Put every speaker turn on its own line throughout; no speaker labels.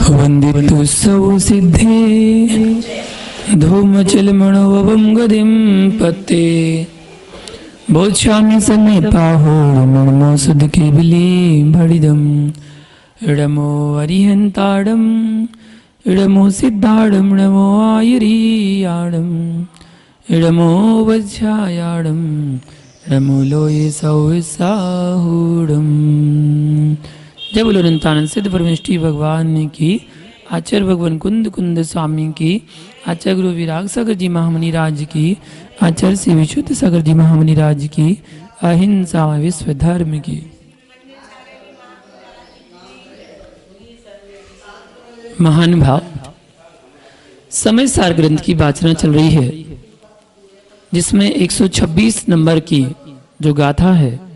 वंदितु सौ सिद्धे धूमचलमणोवं गदिं पत्ते बोध्यामि सन्निपाहो मणमो सुध केवली भड़िदम इडमो अरिहंताडम इडमो सिद्धाडम इडमो आयुरीयाडम इडमो वज्रायाडम इडमो लोये सौसाहूडम। जय बोलो अनंतानंद सिद्ध परमेष्टि भगवान की, आचार्य भगवान कुंद कुंद स्वामी की, आचार्य गुरु विराग सागर जी महामुनि राज की, आचार्य श्री विशुद्ध सागर जी महामुनि राज की, अहिंसा विश्व धर्म की। महान भाव समय सार ग्रंथ की वाचना चल रही है, जिसमें 126 नंबर की जो गाथा है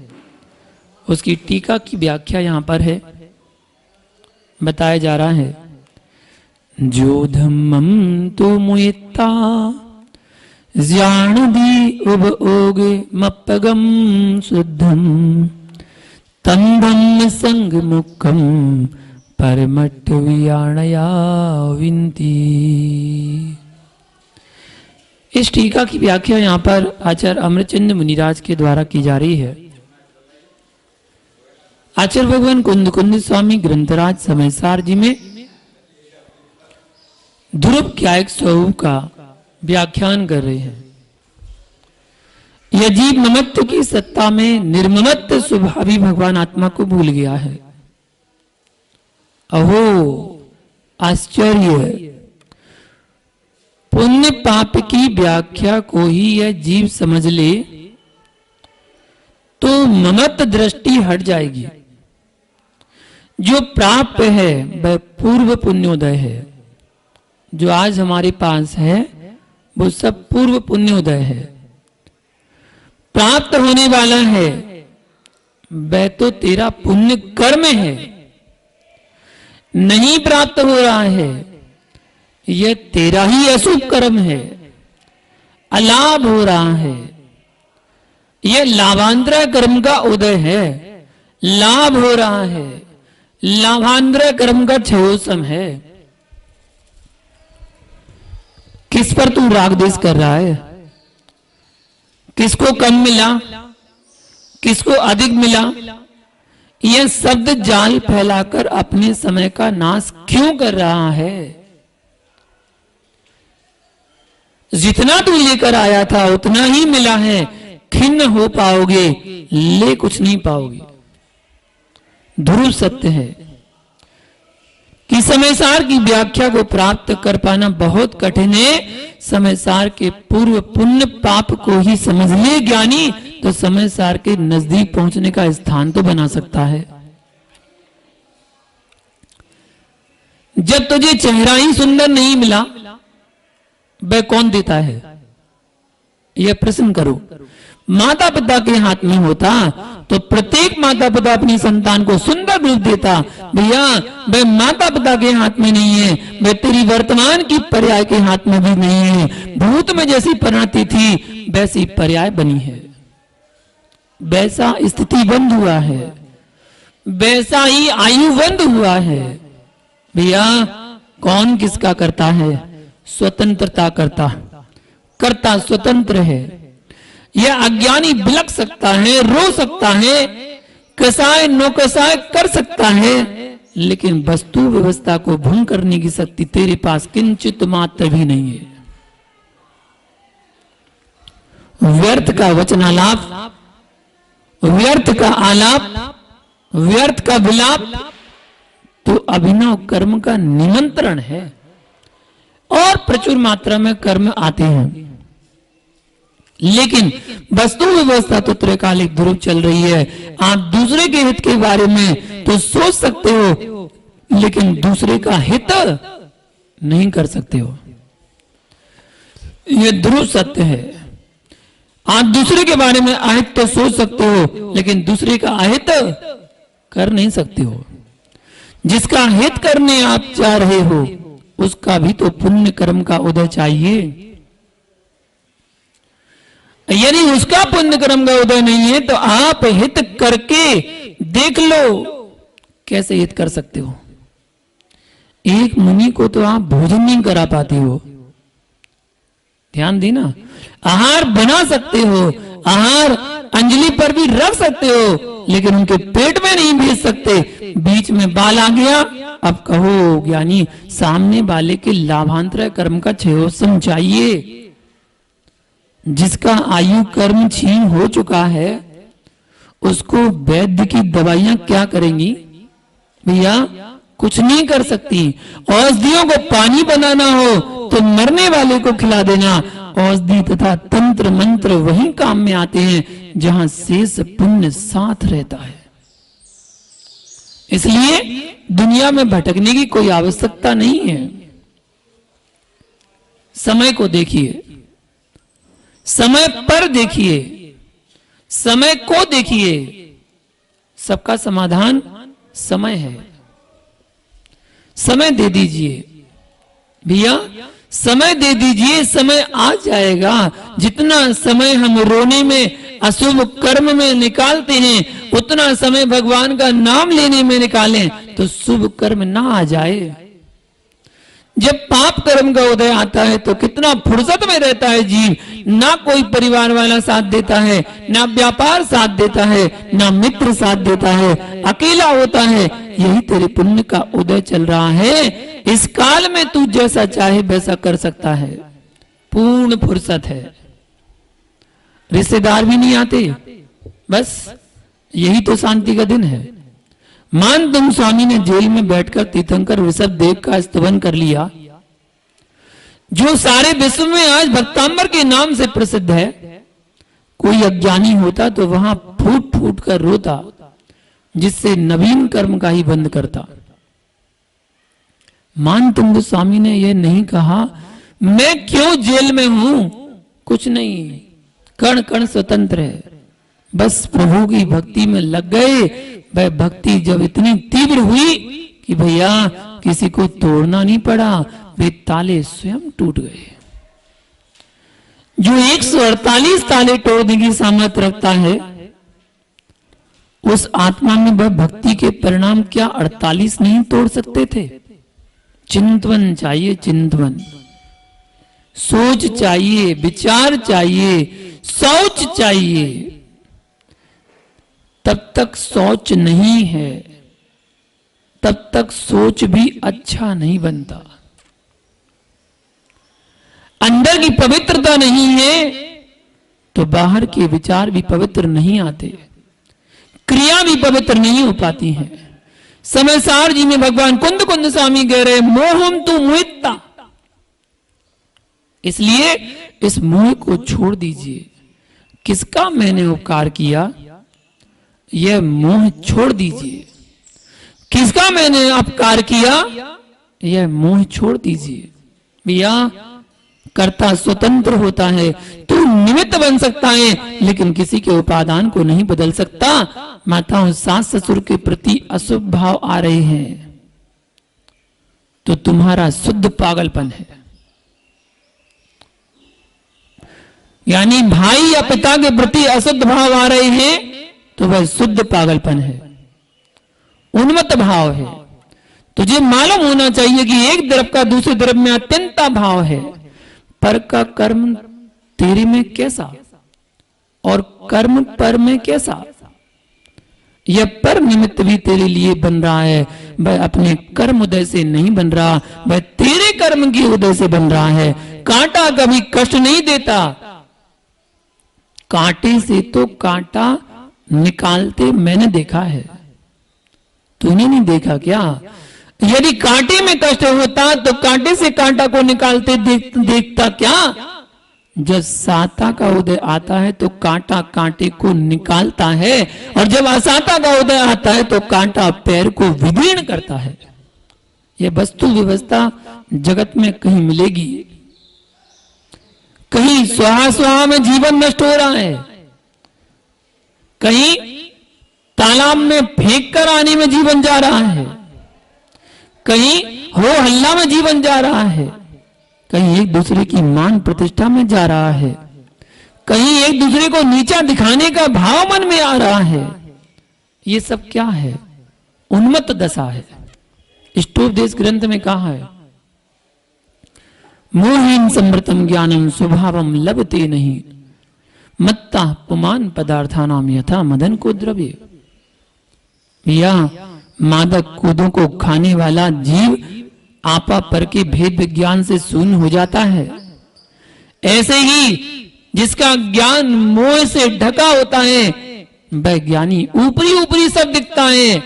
उसकी टीका की व्याख्या यहाँ पर है। बताया जा रहा है, जो धम्मम तो मुयत्ता ज्ञानदी उब ओगे मप्पगम शुद्धम तम धम्म संग मुक्कम परमट्ट वियाणया विंती। इस टीका की व्याख्या यहाँ पर आचार्य अमरचंद मुनिराज के द्वारा की जा रही है। आचार्य भगवान कुंद कुंद स्वामी ग्रंथराज समयसार जी में ध्रुव क्यायक स्वरूप का व्याख्यान कर रहे हैं। यह जीव ममत्व की सत्ता में निर्ममत्व स्वभावी भगवान आत्मा को भूल गया है। अहो आश्चर्य, पुण्य पाप की व्याख्या को ही यह जीव समझ ले तो ममत्व दृष्टि हट जाएगी। जो प्राप्त है वह पूर्व पुण्योदय है। जो आज हमारे पास है वो सब पूर्व पुण्योदय है। प्राप्त होने वाला है वह तो तेरा पुण्य कर्म है। नहीं प्राप्त हो रहा है यह तेरा ही अशुभ कर्म है। अलाभ हो रहा है यह लाभांतर कर्म का उदय है। लाभ हो रहा है लाभांतर कर्म का क्षयोसम है। किस पर तू राग द्वेष कर रहा है? किसको कम मिला, किसको अधिक मिला? यह शब्द जाल फैलाकर अपने समय का नाश क्यों कर रहा है? जितना तू लेकर आया था उतना ही मिला है। खिन्न हो पाओगे, ले कुछ नहीं पाओगे। ध्रुव सत्य है कि समयसार की व्याख्या को प्राप्त कर पाना बहुत कठिन है। समयसार के पूर्व पुण्य पाप को ही समझ ले ज्ञानी तो समयसार के नजदीक पहुंचने का स्थान तो बना सकता है। जब तुझे चेहरा ही सुंदर नहीं मिला वह कौन देता है? यह प्रश्न करो। माता पिता के हाथ में होता तो प्रत्येक माता पिता अपनी संतान को सुंदर रूप देता। भैया वह माता पिता के हाथ में नहीं है, वह तेरी वर्तमान की पर्याय के हाथ में भी नहीं है। भूत में जैसी परिणति थी वैसी पर्याय बनी है। वैसा स्थिति बंद हुआ है, वैसा ही आयु बंद हुआ है। भैया कौन किसका करता है? स्वतंत्रता करता स्वतंत्र है। यह अज्ञानी बिलक सकता है, रो सकता है, कसाय नौकसाय कर सकता है, लेकिन वस्तु व्यवस्था को भंग करने की शक्ति तेरे पास किंचित मात्र भी नहीं है। व्यर्थ का वचनालाप, व्यर्थ का आलाप, व्यर्थ का विलाप तो अभिनव कर्म का निमंत्रण है। और प्रचुर मात्रा में कर्म आते हैं, लेकिन वस्तु व्यवस्था तो त्रैकालिक ध्रुव चल रही है। आप दूसरे के हित के बारे में तो सोच सकते हो, लेकिन दूसरे का हित नहीं कर सकते हो। यह ध्रुव सत्य है। आप दूसरे के बारे में अहित तो सोच सकते हो, लेकिन दूसरे का अहित कर नहीं सकते हो। जिसका हित करने आप चाह रहे हो उसका भी तो पुण्य कर्म का उदय चाहिए। यदि उसका पुण्य कर्म का उदय नहीं है तो आप हित करके देख लो कैसे हित कर सकते हो। एक मुनि को तो आप भोजन नहीं करा पाते हो, ध्यान देना। आहार बना सकते हो, आहार अंजलि पर भी रख सकते हो, लेकिन उनके पेट में नहीं भेज सकते। बीच में बाल आ गया, अब कहो ज्ञानी सामने वाले के लाभांतर कर्म का क्षयोत्सम चाहिए। जिसका आयु कर्म क्षीण हो चुका है उसको वैद्य की दवाइयां क्या करेंगी भैया? कुछ नहीं कर सकती। औषधियों को पानी बनाना हो तो मरने वाले को खिला देना। औषधि तथा तंत्र मंत्र वही काम में आते हैं जहां शेष पुण्य साथ रहता है। इसलिए दुनिया में भटकने की कोई आवश्यकता नहीं है। समय को देखिए, समय पर देखिए, समय को देखिए। सबका समाधान समय है। समय दे दीजिए भैया, समय दे दीजिए, समय आ जाएगा। जितना समय हम रोने में, अशुभ कर्म में निकालते हैं, उतना समय भगवान का नाम लेने में निकालें तो शुभ कर्म ना आ जाए। जब पाप कर्म का उदय आता है तो कितना फुर्सत में रहता है जीव। ना कोई परिवार वाला साथ देता है, ना व्यापार साथ देता है, ना मित्र साथ देता है, अकेला होता है। यही तेरे पुण्य का उदय चल रहा है। इस काल में तू जैसा चाहे वैसा कर सकता है, पूर्ण फुर्सत है। रिश्तेदार भी नहीं आते, बस यही तो शांति का दिन है। मान तुम स्वामी ने जेल में बैठकर तीर्थंकर ऋषभदेव का स्तवन कर लिया, जो सारे विश्व में आज भक्तांबर के नाम से प्रसिद्ध है। कोई अज्ञानी होता तो वहां फूट फूट कर रोता, जिससे नवीन कर्म का ही बंद करता। मान तुम स्वामी ने यह नहीं कहा मैं क्यों जेल में हूं, कुछ नहीं, कण कण स्वतंत्र है। बस प्रभु की भक्ति में लग गए। वह भक्ति जब इतनी तीव्र हुई कि भैया किसी को तोड़ना नहीं पड़ा, वे ताले स्वयं टूट गए। जो 148 ताले तोड़ने की सामर्थ्य रखता है, उस आत्मा में वह भक्ति के परिणाम क्या 48 नहीं तोड़ सकते थे? चिंतवन चाहिए, चिंतवन, सोच चाहिए, विचार चाहिए, सोच चाहिए। तब तक सोच नहीं है, तब तक सोच भी अच्छा नहीं बनता। अंदर की पवित्रता नहीं है तो बाहर के विचार भी पवित्र नहीं आते, क्रिया भी पवित्र नहीं हो पाती हैं। समयसार जी में भगवान कुंद कुंद स्वामी कह रहे मोहम तू मोहिता। इसलिए इस मोह को छोड़ दीजिए। किसका मैंने उपकार किया, यह मोह छोड़ दीजिए। किसका मैंने अपकार किया, यह मोह छोड़ दीजिए। भैया कर्ता स्वतंत्र होता है, तू निमित्त बन सकता है लेकिन किसी के उपादान को नहीं बदल सकता। माताओं, सास ससुर के प्रति अशुभ भाव आ रहे हैं तो तुम्हारा शुद्ध पागलपन है। यानी भाई या पिता के प्रति अशुद्ध भाव आ रहे हैं तो वह शुद्ध पागलपन है, उन्मत्त भाव है। तुझे मालूम होना चाहिए कि एक द्रव का दूसरे द्रव में अत्यंता भाव है। पर का कर्म तेरे में कैसा और कर्म पर में कैसा? यह पर निमित्त भी तेरे लिए बन रहा है, वह अपने कर्म उदय से नहीं बन रहा, वह तेरे कर्म की उदय से बन रहा है। कांटा कभी कष्ट नहीं देता, कांटे से तो कांटा निकालते मैंने देखा है, तूने नहीं देखा क्या? यदि कांटे में कष्ट होता तो कांटे से कांटा को निकालते देखता क्या? जब साता का उदय आता है तो कांटा कांटे को निकालता है, और जब असाता का उदय आता है तो कांटा पैर को विदीर्ण करता है। यह वस्तु व्यवस्था जगत में कहीं मिलेगी? कहीं स्वाहा स्वाहा में जीवन नष्ट हो रहा है, कहीं तालाब में फेंक कर आने में जीवन जा रहा है, कहीं हो हल्ला में जीवन जा रहा है, कहीं एक दूसरे की मान प्रतिष्ठा में जा रहा है, कहीं एक दूसरे को नीचा दिखाने का भाव मन में आ रहा है। ये सब क्या है? उन्मत्त दशा है। इष्टोपदेश ग्रंथ में कहा है, मोहेन समृतम ज्ञानम स्वभावम लभते नहीं, मत्ता पुमान पदार्थानाम यथा मदन को द्रव्य। या मादक कूदों को खाने वाला जीव आपा पर के भेद विज्ञान से शून्य हो जाता है, ऐसे ही जिसका ज्ञान मोह से ढका होता है वह ज्ञानी ऊपरी ऊपरी सब दिखता है,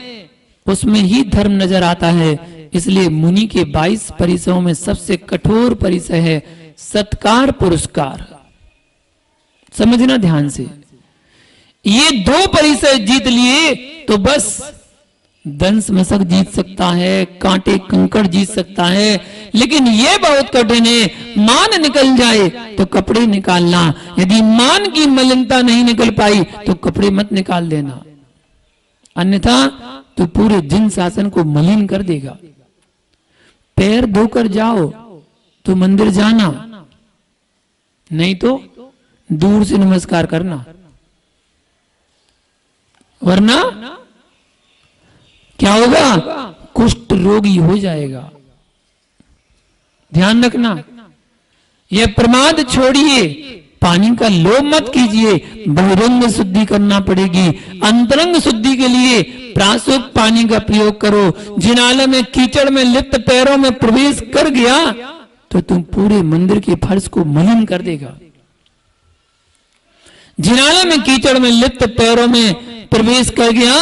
उसमें ही धर्म नजर आता है। इसलिए मुनि के 22 परिसरों में सबसे कठोर परिसर है सत्कार पुरस्कार। समझना ध्यान से, ये 2 परिसर जीत लिए तो बस दंश मशक जीत सकता है, कांटे कंकड़ जीत सकता है, लेकिन ये बहुत कठिन है। मान निकल जाए तो कपड़े निकालना, यदि मान की मलिनता नहीं निकल पाई तो कपड़े मत निकाल देना, अन्यथा तो पूरे जिन शासन को मलिन कर देगा। पैर धोकर जाओ तो मंदिर जाना, नहीं तो दूर से नमस्कार करना, वरना क्या होगा, कुष्ठ रोगी हो जाएगा। ध्यान रखना, यह प्रमाद छोड़िए, पानी का लोभ मत कीजिए, बहिरंग शुद्धि करना पड़ेगी। अंतरंग शुद्धि के लिए प्राशुक पानी का प्रयोग करो। जिनाले में कीचड़ में लिप्त पैरों में प्रवेश कर गया तो तुम पूरे मंदिर के फर्श को मलिन कर देगा। जिनाले में कीचड़ में लिप्त पैरों में प्रवेश कर गया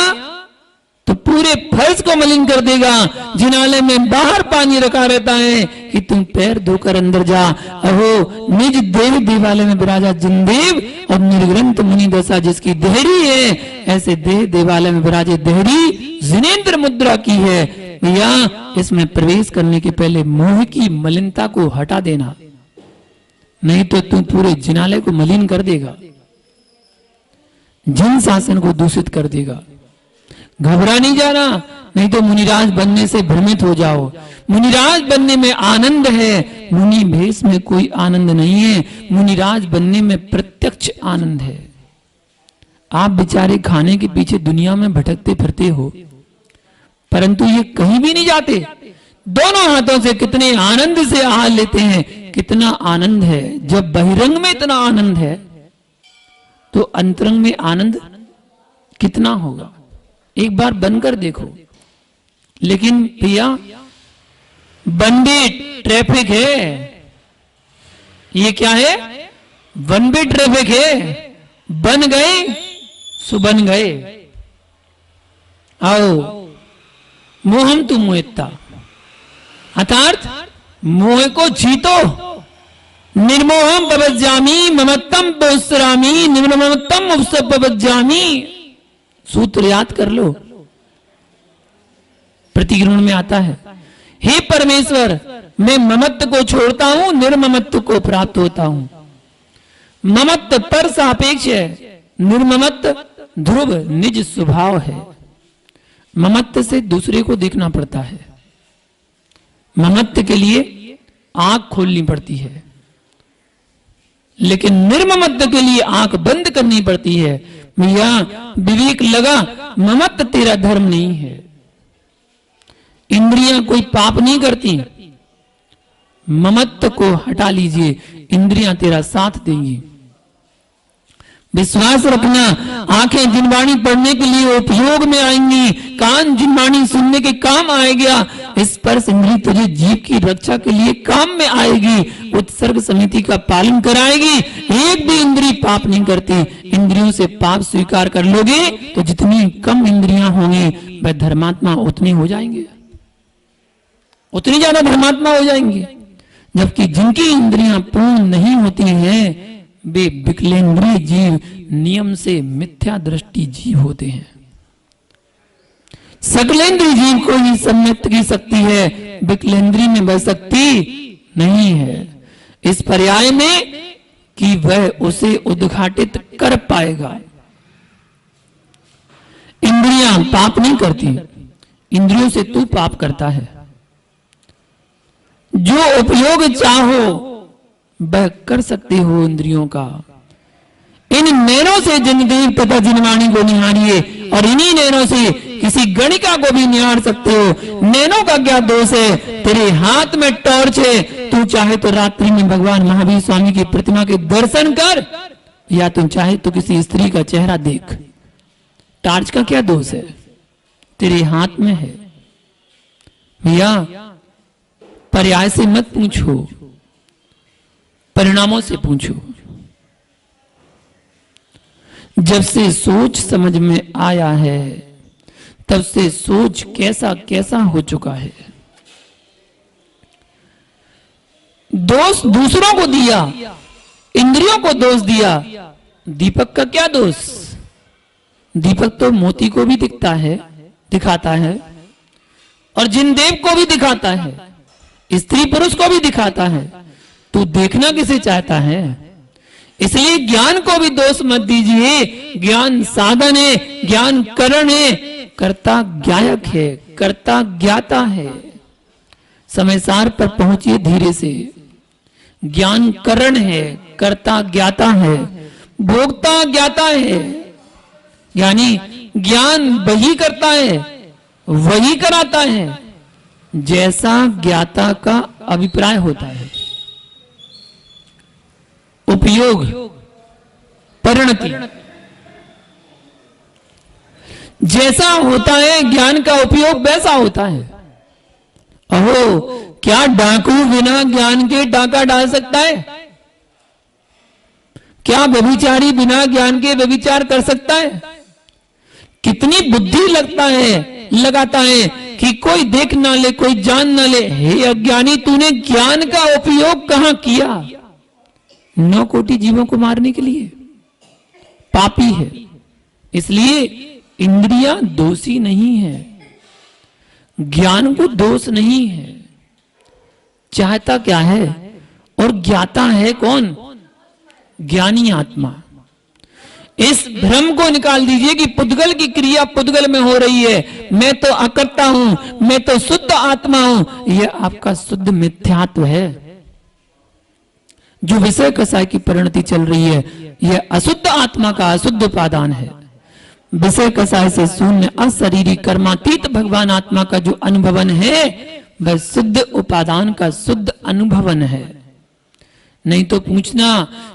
तो पूरे फर्श को मलिन कर देगा। जिनाले में बाहर पानी रखा रहता है कि तुम पैर धोकर अंदर जा। अहो निज देव देवालय में विराजा जिनदेव और निर्ग्रंथ मुनि दशा जिसकी देहरी है, ऐसे देह देवालय में विराजे देहरी जिनेन्द्र मुद्रा की है। या इसमें प्रवेश करने के पहले मोह की मलिनता को हटा देना, नहीं तो तुम पूरे जिनालय को मलिन कर देगा, जिन शासन को दूषित कर देगा। घबरा नहीं जाना, नहीं तो मुनिराज बनने से भ्रमित हो जाओ। मुनिराज बनने में आनंद है, मुनि भेष में कोई आनंद नहीं है। मुनिराज बनने में प्रत्यक्ष आनंद है। आप बेचारे खाने के पीछे दुनिया में भटकते फिरते हो, परंतु ये कहीं भी नहीं जाते। दोनों हाथों से कितने आनंद से आहार लेते हैं, कितना आनंद है। जब बहिरंग में इतना आनंद है तो अंतरंग में आनंद कितना होगा, एक बार बनकर देखो। लेकिन भैया वन वे ट्रैफिक है, ये क्या है, वन वे ट्रैफिक है। बन गए सो बन गए। आओ मोहम तु मोहिता, अर्थात मोह को जीतो। निर्मोहम पवज्जामि ममत्तम बहुसरामी निर्ममत्तम उपसप पवज्जामि। सूत्र याद कर लो, प्रतिग्रहण में आता है, हे परमेश्वर मैं ममत्व को छोड़ता हूं, निर्ममत्व को प्राप्त होता हूं। ममत्व पर सापेक्ष है, निर्ममत्व ध्रुव निज स्वभाव है। ममत्व से दूसरे को देखना पड़ता है, ममत्व के लिए आंख खोलनी पड़ती है, लेकिन निर्ममत्व के लिए आंख बंद करनी पड़ती है। भैया विवेक लगा, ममत्व तेरा धर्म नहीं है। इंद्रियां कोई पाप नहीं करती, ममत्व को हटा लीजिए, इंद्रियां तेरा साथ देंगी। विश्वास रखना, आंखें जिनवाणी पढ़ने के लिए उपयोग में आएंगी, कान जिनवाणी सुनने के काम आएगा, स्पर्श इंद्रिय तुझे जीव की रक्षा के लिए काम में आएगी, उत्सर्ग समिति का पालन कराएगी। एक भी इंद्रिय पाप नहीं करती। इंद्रियों से पाप स्वीकार कर लोगे तो जितनी कम इंद्रियां होंगी वह धर्मात्मा उतने हो जाएंगे, उतनी ज्यादा धर्मात्मा हो जाएंगे। जबकि जिनकी इंद्रियां पूर्ण नहीं होती हैं वे विकलेंद्रिय जीव, नियम से मिथ्या दृष्टि जीव होते हैं। सकलेंद्रिय जीव को ही सम्यक्त की शक्ति है, विकलेंद्रिय में वह शक्ति नहीं है। इस पर्याय में कि वह उसे उद्घाटित कर पाएगा। इंद्रियां पाप नहीं करती, इंद्रियों से तू पाप करता है। जो उपयोग चाहो वह कर सकते हो इंद्रियों का। इन नैनों से जिनदेव तथा जिनवाणी को निहारिए और इन्हीं नैनों से किसी गणिका को भी निहार सकते हो। नैनों का क्या दोष है? तेरे हाथ में टॉर्च है, तू चाहे तो रात्रि में भगवान महावीर स्वामी की प्रतिमा के दर्शन कर, या तुम चाहे तो किसी स्त्री का चेहरा देख। टॉर्च का क्या दोष है? तेरे हाथ में है। भैया पर्याय से मत पूछो, परिणामों से पूछो। जब से सोच समझ में आया है, तब से सोच कैसा कैसा हो चुका है। दोष दूसरों को दिया, इंद्रियों को दोष दिया। दीपक का क्या दोष? दीपक तो मोती को भी दिखाता है और जिनदेव को भी दिखाता है, स्त्री पुरुष को भी दिखाता है। तू देखना किसे चाहता है? इसलिए ज्ञान को भी दोष मत दीजिए। ज्ञान साधन है, ज्ञान करण है, कर्ता ज्ञायक है, कर्ता ज्ञाता है। समय सार पर पहुंचिए धीरे से। ज्ञान करण है, कर्ता ज्ञाता है, भोक्ता ज्ञाता है। यानी ज्ञान वही करता है, वही कराता है जैसा ज्ञाता का अभिप्राय होता है। उपयोग, परिणति जैसा होता है, ज्ञान का उपयोग वैसा होता है। अहो, क्या डाकू बिना ज्ञान के डाका डाल सकता है? क्या व्यभिचारी बिना ज्ञान के व्यभिचार कर सकता है? कितनी बुद्धि लगाता है कि कोई देख ना ले, कोई जान ना ले। हे अज्ञानी, तूने ज्ञान का उपयोग कहां किया? 9 कोटि जीवों को मारने के लिए। पापी है। इसलिए इंद्रियां दोषी नहीं है, ज्ञान को दोष नहीं है। चाहता क्या है और ज्ञाता है कौन? ज्ञानी आत्मा। इस भ्रम को निकाल दीजिए कि पुद्गल की क्रिया पुद्गल में हो रही है, मैं तो अकर्ता हूं, मैं तो शुद्ध आत्मा हूं। यह आपका शुद्ध मिथ्यात्व है। जो विषय कसाय की परिणति चल रही है, यह अशुद्ध आत्मा का अशुद्ध उपादान है। विषय कसाय से शून्य अशरीरी कर्मातीत भगवान आत्मा का जो अनुभवन है, वह शुद्ध उपादान का शुद्ध अनुभवन है। नहीं तो पूछना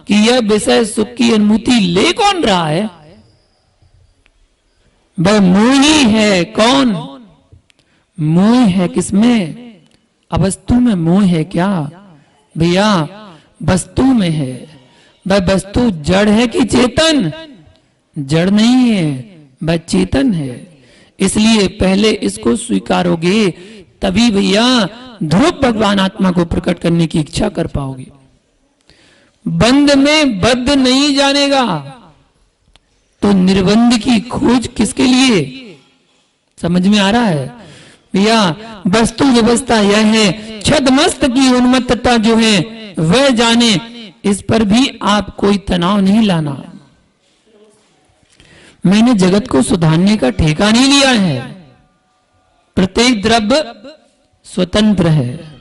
कि यह विषय सुख की अनुभूति ले कौन रहा है? वह मोह ही है। कौन मोह है? किसमें? अवस्तु में मोह है क्या? भैया वस्तु में है। वह वस्तु जड़ है कि चेतन? जड़ नहीं है, वह चेतन है। इसलिए पहले इसको स्वीकारोगे, तभी भैया ध्रुव भगवान आत्मा को प्रकट करने की इच्छा कर पाओगे। बंद में बद्ध नहीं जानेगा, तो निर्बंध की खोज किसके लिए? समझ में आ रहा है भैया? वस्तु व्यवस्था यह है, छद्मस्त की उन्मत्तता जो है वह जाने। इस पर भी आप कोई तनाव नहीं लाना। मैंने जगत को सुधारने का ठेका नहीं लिया है। प्रत्येक द्रव्य स्वतंत्र है।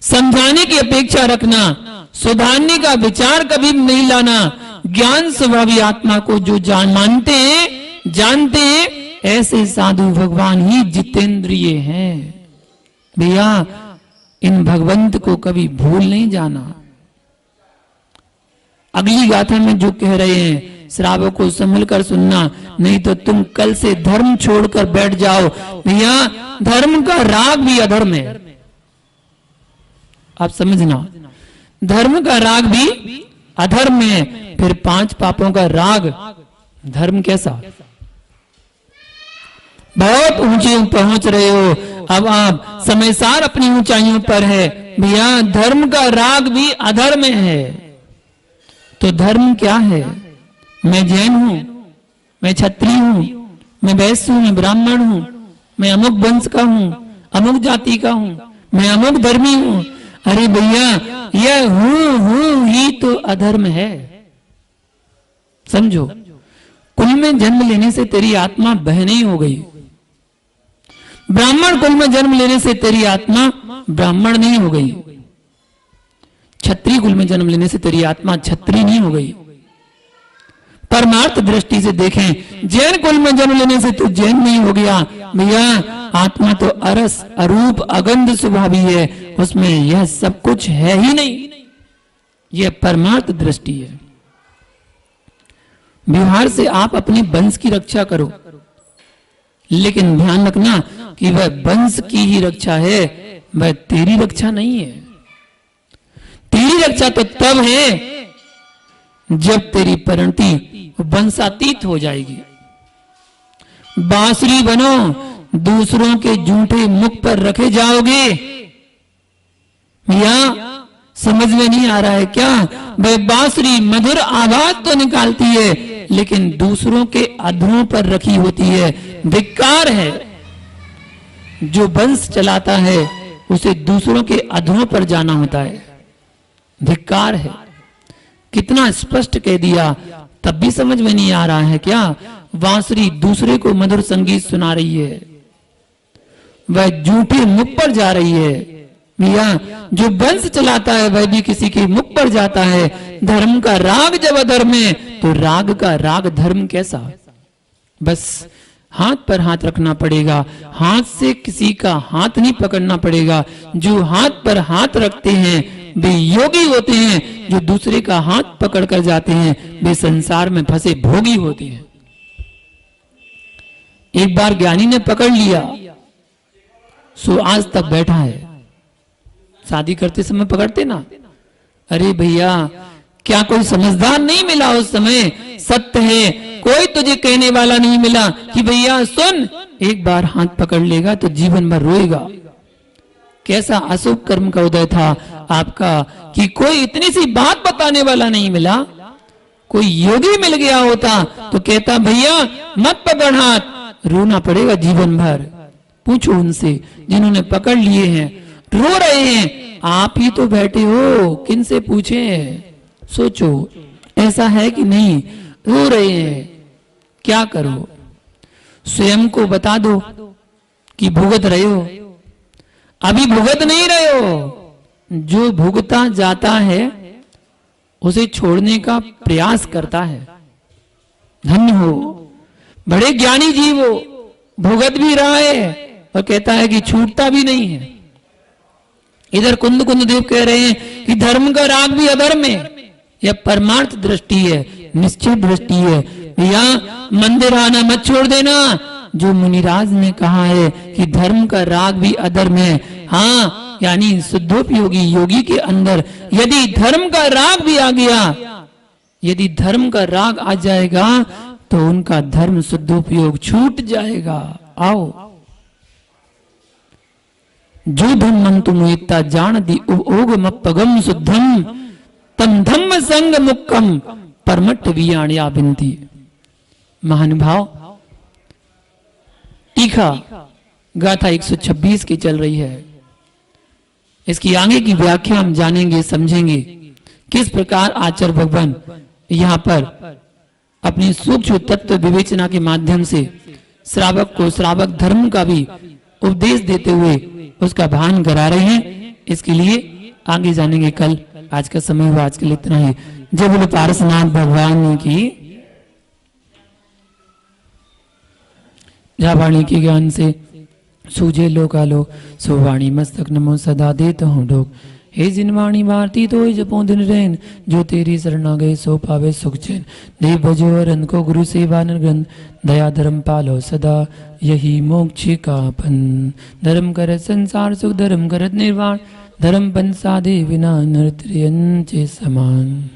समझाने की अपेक्षा रखना, सुधारने का विचार कभी नहीं लाना। ज्ञान स्वभावी आत्मा को जो जानते हैं, ऐसे साधु भगवान ही जितेंद्रिय हैं। भैया इन भगवंत को कभी भूल नहीं जाना। अगली गाथा में जो कह रहे हैं, श्रावक को संभल कर सुनना, नहीं तो तुम कल से धर्म छोड़कर बैठ जाओ। भैया धर्म का राग भी अधर्म है, आप समझना। धर्म का राग भी अधर्म है। फिर 5 पापों का राग धर्म कैसा? बहुत ऊंचे पहुंच रहे हो, अब आप समय सार अपनी ऊंचाइयों पर है। भैया धर्म का राग भी अधर्म है। तो धर्म क्या है? मैं जैन हूं, मैं क्षत्रिय हूं, मैं वैश्य हूं, मैं ब्राह्मण हूं, मैं अमुक वंश का हूं, अमुक जाति का हूं, मैं अमुक धर्मी हूं। अरे भैया यह हूं ही तो अधर्म है। समझो, कुल में जन्म लेने से तेरी आत्मा बह नहीं हो गई। ब्राह्मण कुल में जन्म लेने से तेरी आत्मा ब्राह्मण नहीं हो गई। क्षत्रिय कुल में जन्म लेने से तेरी आत्मा क्षत्रिय नहीं हो गई। परमार्थ दृष्टि से देखें, जैन कुल में जन्म लेने से तो जैन नहीं हो गया भैया। आत्मा तो अरस अरूप अगंध स्वभावी है, उसमें यह सब कुछ है ही नहीं। यह परमार्थ दृष्टि है। व्यवहार से आप अपने वंश की रक्षा करो, लेकिन ध्यान रखना कि वह वंश की ही रक्षा है, वह तेरी रक्षा नहीं है। तेरी रक्षा तो तब है जब तेरी परिणति वंशातीत हो जाएगी। बांसुरी बनो, दूसरों के जूठे मुख पर रखे जाओगे। या समझ में नहीं आ रहा है क्या? वह बांसुरी मधुर आवाज तो निकालती है, लेकिन दूसरों के अधरों पर रखी होती है। धिक्कार है। जो वंश चलाता है उसे दूसरों के अधरों पर जाना होता है। धिक्कार है। कितना स्पष्ट कह दिया, तब भी समझ में नहीं आ रहा है क्या? बांसुरी दूसरे को मधुर संगीत सुना रही है, वह झूठे मुख पर जा रही है। भैया जो वंश चलाता है वह भी किसी के मुख पर जाता है। धर्म का राग जब अधर्म है तो राग का राग धर्म कैसा? बस हाथ पर हाथ रखना पड़ेगा, हाथ से किसी का हाथ नहीं पकड़ना पड़ेगा। जो हाथ पर हाथ रखते हैं वे योगी होते हैं, जो दूसरे का हाथ पकड़ कर जाते हैं वे संसार में फंसे भोगी होते हैं। एक बार ज्ञानी ने पकड़ लिया सो आज तक बैठा है। शादी करते समय पकड़ते ना, अरे भैया क्या कोई समझदार नहीं मिला उस समय? सत्य है, कोई तुझे कहने वाला नहीं मिला कि भैया सुन, एक बार हाथ पकड़ लेगा तो जीवन भर रोएगा। कैसा अशुभ कर्म का उदय था आपका कि कोई इतनी सी बात बताने वाला नहीं मिला। कोई योगी मिल गया होता तो कहता भैया मत पकड़ हाथ, रोना पड़ेगा जीवन भर। पूछो उनसे जिन्होंने पकड़ लिए हैं, रो रहे हैं, आप ही तो बैठे हो, किन से पूछे? सोचो ऐसा है कि नहीं? रो रहे हैं, क्या करो? स्वयं को बता दो कि भुगत रहे हो। अभी भुगत नहीं रहे हो। जो भुगता जाता है उसे छोड़ने का प्रयास करता है। धन्य हो, बड़े ज्ञानी जीव हो, भुगत भी रहा है और कहता है कि छूटता भी नहीं है। इधर कुंद कुंद देव कह रहे हैं कि धर्म का राग भी अधर्म है। यह परमार्थ दृष्टि है, निश्चित दृष्टि है। या मंदिर आना मत छोड़ देना। जो मुनिराज ने कहा है कि धर्म का राग भी अधर्म है, हाँ, यानी शुद्धोपयोगी योगी के अंदर यदि धर्म का राग भी आ गया, यदि धर्म का राग आ जाएगा तो उनका धर्म शुद्धोपयोग छूट जाएगा। आओ जो धम्मं तुम इत्ता जान दी ओगम पगम शुद्धम तम धम्म संग मुक्कम परमट वियाणया बिंती। महानुभाव टीका गाथा 126 की चल रही है। इसकी आगे की व्याख्या हम जानेंगे, समझेंगे किस प्रकार आचार्य भगवान यहाँ पर अपनी सूक्ष्म तत्व विवेचना के माध्यम से श्रावक को श्रावक धर्म का भी उपदेश देते हुए उसका भान करा रहे हैं। इसके लिए आगे जानेंगे कल। आज का समय हुआ, आज के लिए इतना ही। जय बोलो पारसनाथ भगवान की। जहाँ वाणी के ज्ञान से सूझे लोकालो, सो वाणी मस्तक नमो सदा देता हूँ डोक। हे जिन वाणी भारती तो जपो दिन रैन, जो तेरी शरणा गए सो पावे सुख चैन। देव भजो अरन को गुरु सेवा निर्गन, दया धर्म पालो सदा यही मोक्ष का पन। धर्म करत संसार सुख, धर्म करत निर्वाण, धर्म पन साधे विना नर त्रियन चे समान।